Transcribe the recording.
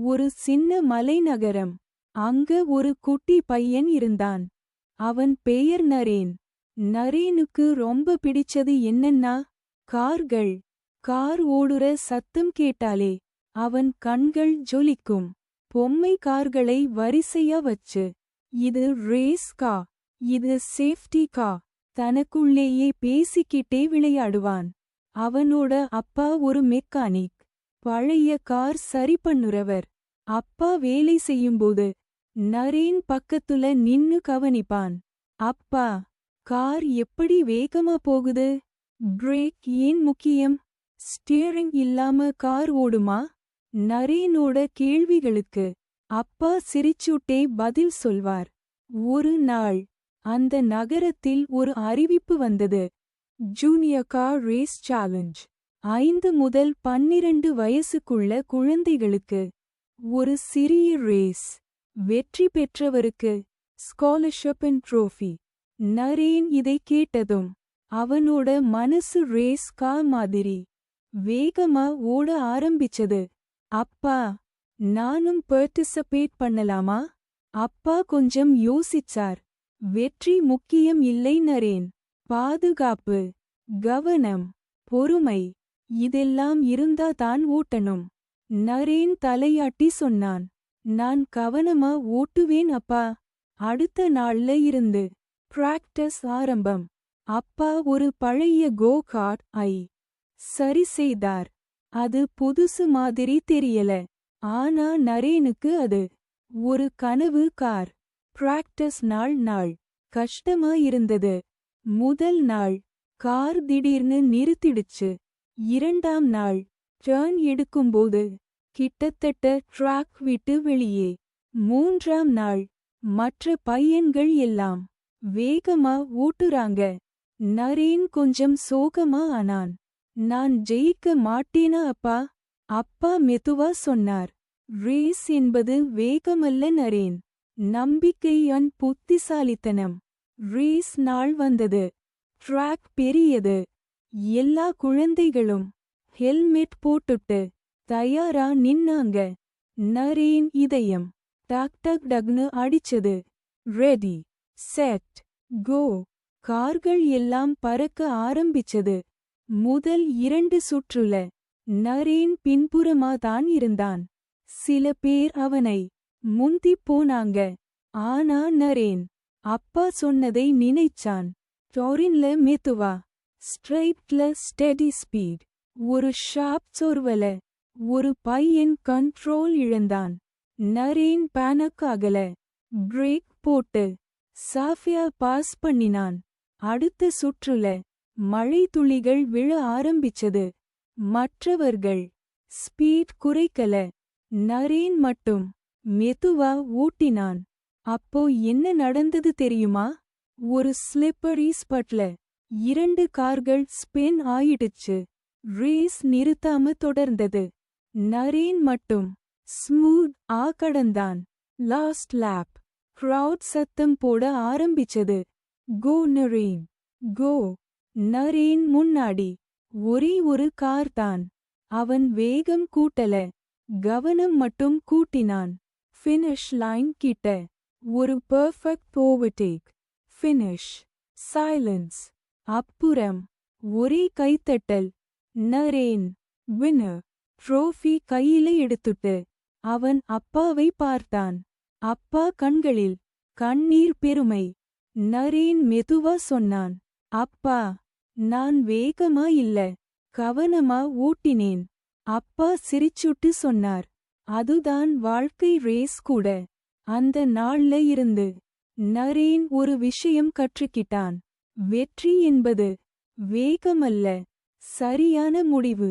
ஒரு சின்ன மலைநகரம். அங்க ஒரு குட்டி பையன் இருந்தான். அவன் பெயர் நரேன். நரேனுக்கு ரொம்ப பிடிச்சது என்னன்னா கார்கள். கார் ஓடுற சத்தம் கேட்டாலே அவன் கண்கள் ஜொலிக்கும். பொம்மை கார்களை வரிசையா வச்சு இது ரேஸ் கா, இது சேஃப்டி கா, தனக்குள்ளேயே பேசிக்கிட்டே விளையாடுவான். அவனோட அப்பா ஒரு மெக்கானிக், பழைய கார் சரி பண்ணுறவர். அப்பா வேலை செய்யும்போது நரேன் பக்கத்துல நின்னு கவனிப்பான். அப்பா, கார் எப்படி வேகமா போகுது? பிரேக் ஏன் முக்கியம்? ஸ்டியரிங் இல்லாம கார் ஓடுமா? நரேனோட கேள்விகளுக்கு அப்பா சிரிச்சுட்டே பதில் சொல்வார். ஒரு நாள் அந்த நகரத்தில் ஒரு அறிவிப்பு வந்தது. Junior car race challenge. 5 முதல் 12 வயசுக்குள்ள குழந்தைகளுக்கு ஒரு சிறிய ரேஸ். வெற்றி பெற்றவருக்கு ஸ்காலர்ஷிப் அண்ட் ட்ரோஃபி. நரேன் இதை கேட்டதும் அவனோட மனசு ரேஸ் கார் மாதிரி வேகமா ஓட ஆரம்பிச்சது. அப்பா, நானும் பார்ட்டிசிபேட் பண்ணலாமா? அப்பா கொஞ்சம் யோசிச்சார். வெற்றி முக்கியம் இல்லை நரேன். பாதுகாப்பு, கவனம், பொறுமை இதெல்லாம் இருந்தா தான் ஓட்டணும். நரேன் தலையாட்டி சொன்னான். நான் கவனமா ஓட்டுவேன் அப்பா. அடுத்த நாள்ல இருந்து பிராக்டிஸ் ஆரம்பம். அப்பா ஒரு பழைய கோ கார்ட் ஐ சரி செய்தார். அது புதுசு மாதிரி தெரியல. ஆனா நரேனுக்கு அது ஒரு கனவு கார். பிராக்டிஸ் நாள் கஷ்டமா இருந்தது. முதல் நாள் கார் திடீர்னு நிறுத்திடுச்சு. 2ஆம் நாள் டர்ன் எடுக்கும்போது கிட்டத்தட்ட ட்ராக் விட்டு வெளியே. 3ஆம் நாள் மற்ற பையன்கள் எல்லாம் வேகமா ஓட்டுறாங்க. நரேன் கொஞ்சம் சோகமா ஆனான். நான் ஜெயிக்க மாட்டேனா அப்பா? அப்பா மெதுவா சொன்னார். ரேஸ் என்பது வேகமல்ல நரேன், நம்பிக்கை அன் புத்திசாலித்தனம். ரேஸ் நாள் வந்தது. ட்ராக் பெரியது. எல்லா குழந்தைகளும் ஹெல்மெட் போட்டுட்டு தயாரா நின்னாங்க. நரேன் இதயம் டக் டக் டக்னு அடிச்சது. ரெடி, செட், கோ. கார்கள் எல்லாம் பறக்க ஆரம்பிச்சது. முதல் 2 சுற்றுல நரேன் பின்புறமா தான் இருந்தான். சில பேர் அவனை முந்திப் போனாங்க. ஆனா நரேன் அப்பா சொன்னதை நினைச்சான். டோரின்ல மெதுவா, ஸ்ட்ரைப்ட்ல ஸ்டெடி ஸ்பீட். ஒரு ஷார்ப் சொர்வல ஒரு பையன் கண்ட்ரோல் இழந்தான். நரேன் பேனக் ஆகல. பிரேக் போட்டு சாஃபியா பாஸ் பண்ணினான். அடுத்த சுற்றுல மழை துளிகள் விழ ஆரம்பிச்சது. மற்றவர்கள் ஸ்பீட் குறைக்கல. நரேன் மட்டும் மெதுவா ஓட்டினான். அப்போ என்ன நடந்தது தெரியுமா? ஒரு ஸ்லிப்பரி ஸ்பட்ல 2 கார்கள் ஸ்பின் ஆயிடுச்சு. ரேஸ் நிறுத்தாம தொடர்ந்தது. நரேன் மட்டும் ஸ்மூத் ஆ கடந்தான். Last lap. கிரவுட் சத்தம் போட ஆரம்பிச்சது. கோ நரேன், கோ. நரேன் முன்னாடி. ஒரே ஒரு கார் தான். அவன் வேகம் கூட்டல, கவனம் மட்டும் கூட்டினான். ஃபினிஷ் லைன் கிட்ட ஒரு பெர்ஃபெக்ட் ஓவர்டேக். ஃபினிஷ். சைலன்ஸ். அப்புறம் ஒரே கைத்தட்டல். நரேன் வின்னர். ட்ரோஃபி கையில எடுத்துட்டு அவன் அப்பாவை பார்த்தான். அப்பா கண்களில் கண்ணீர். பெருமை. நரேன் மெதுவா சொன்னான். அப்பா, நான் வேகமா இல்ல, கவனமா ஓட்டினேன். அப்பா சிரிச்சுட்டு சொன்னார். அதுதான் வாழ்க்கை ரேஸ் கூட. அந்த நாள்ல இருந்து நரேன் ஒரு விஷயம் கற்றுக்கிட்டான். வெற்றி என்பது வேகமல்ல, சரியான முடிவு.